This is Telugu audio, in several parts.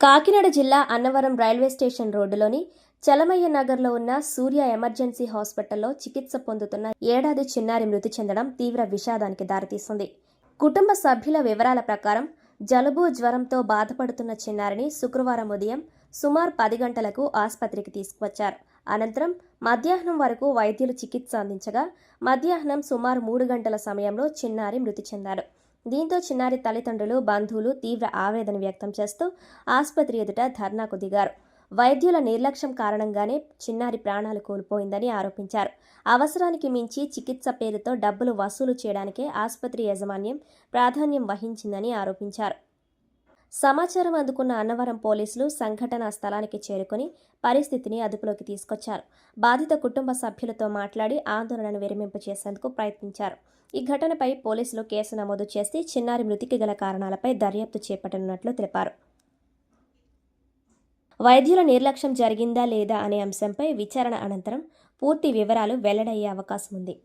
కాకినాడ జిల్లా అన్నవరం రైల్వే స్టేషన్ రోడ్డులోని చలమయ్య నగర్లో ఉన్న సూర్య ఎమర్జెన్సీ హాస్పిటల్లో చికిత్స పొందుతున్న ఏడాది చిన్నారి మృతి చెందడం తీవ్ర విషాదానికి దారితీస్తుంది. కుటుంబ సభ్యుల వివరాల ప్రకారం జలుబు జ్వరంతో బాధపడుతున్న చిన్నారిని శుక్రవారం ఉదయం సుమారు 10 గంటలకు ఆసుపత్రికి తీసుకువచ్చారు. అనంతరం మధ్యాహ్నం వరకు వైద్యులు చికిత్స అందించగా మధ్యాహ్నం సుమారు 3 గంటల సమయంలో చిన్నారి మృతి చెందాడు. దీంతో చిన్నారి తల్లిదండ్రులు, బంధువులు తీవ్ర ఆవేదన వ్యక్తం చేస్తూ ఆసుపత్రి ఎదుట ధర్నాకు దిగారు. వైద్యుల నిర్లక్ష్యం కారణంగానే చిన్నారి ప్రాణాలు కోల్పోయిందని ఆరోపించారు. అవసరానికి మించి చికిత్స పేరుతో డబ్బులు వసూలు చేయడానికే ఆసుపత్రి యాజమాన్యం ప్రాధాన్యం వహించిందని ఆరోపించారు. సమాచారం అందుకున్న అన్నవరం పోలీసులు సంఘటనా స్థలానికి చేరుకుని పరిస్థితిని అదుపులోకి తీసుకొచ్చారు. బాధిత కుటుంబ సభ్యులతో మాట్లాడి ఆందోళనను విరమింపచేసేందుకు ప్రయత్నించారు. ఈ ఘటనపై పోలీసులు కేసు నమోదు చేసి చిన్నారి మృతికి గల కారణాలపై దర్యాప్తు చేపట్టనున్నట్లు తెలిపారు. వైద్యుల నిర్లక్ష్యం జరిగిందా లేదా అనే అంశంపై విచారణ అనంతరం పూర్తి వివరాలు వెల్లడయ్యే అవకాశం ఉంది.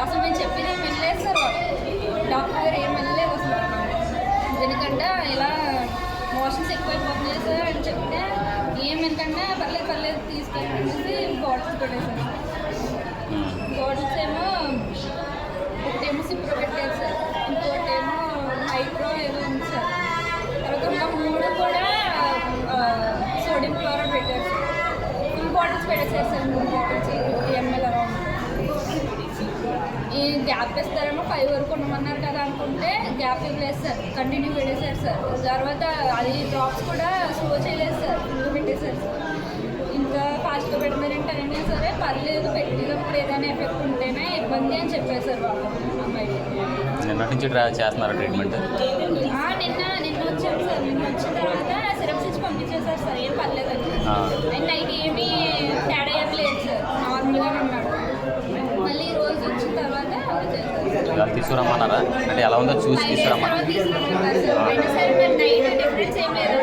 అసలు మేము చెప్పింది ఏం వినలేదు సార్. డాక్టర్ గారు ఏం వినలేదు అసలు. ఎందుకంటే ఇలా మోషన్స్ ఎక్కువైపోతున్నాయి సార్ అని చెప్తే ఏం ఎందుకంటే పర్లేదు తీసుకెళ్ళి బాటిల్స్ పెట్టేశారు. బాటిల్స్ ఏమో ఒకటేమో సిప్రో పెట్టారు సార్, ఇంకోటేమో మైక్రో ఏదో ఉంది సార్. తర్వాత ఇంకా 3 కూడా సోడియం క్లోరైడ్ పెట్టారు సార్. ఫుల్ బాటిల్స్ పెట్టేశారు సార్. 3 bottles ml around. ఈ గ్యాప్ ఇస్తారేమో 5 వరకు ఉండమన్నారు కదా అనుకుంటే గ్యాప్ ఇవ్వలేదు సార్, కంటిన్యూ పెట్టేశారు సార్. తర్వాత అది డ్రాప్స్ కూడా స్లో చేయలేదు సార్, ఫుల్ పెట్టేశారు సార్. ఇంకా ఫాస్ట్గా పెట్టినారంటే అయినా సరే పర్లేదు, పెట్టినప్పుడు ఏదైనా ఎఫెక్ట్ ఉంటేనే ఇబ్బంది అని చెప్పారు సార్ వాళ్ళు. అమ్మాయికి నిన్నటి నుంచి ట్రావెల్ చేస్తున్నారు ట్రీట్మెంట్? నిన్న వచ్చారు సార్. నిన్న వచ్చిన తర్వాత సిరప్స్ ఇచ్చి పంపించేశారు సార్. ఏం పర్లేదండి. అండ్ నైట్ ఏమీ తేడా ఏం లేదు సార్, నార్మల్గానే ఉన్నాడు. మళ్ళీ ఈ రోజు వచ్చిన తర్వాత తీసుకురమ్మన్నారా? అంటే ఎలా ఉందో చూసి తీసుకురమ్మన్నారు. అయినా సరే మరి నైట్ డిఫరెన్స్ ఏం లేదు.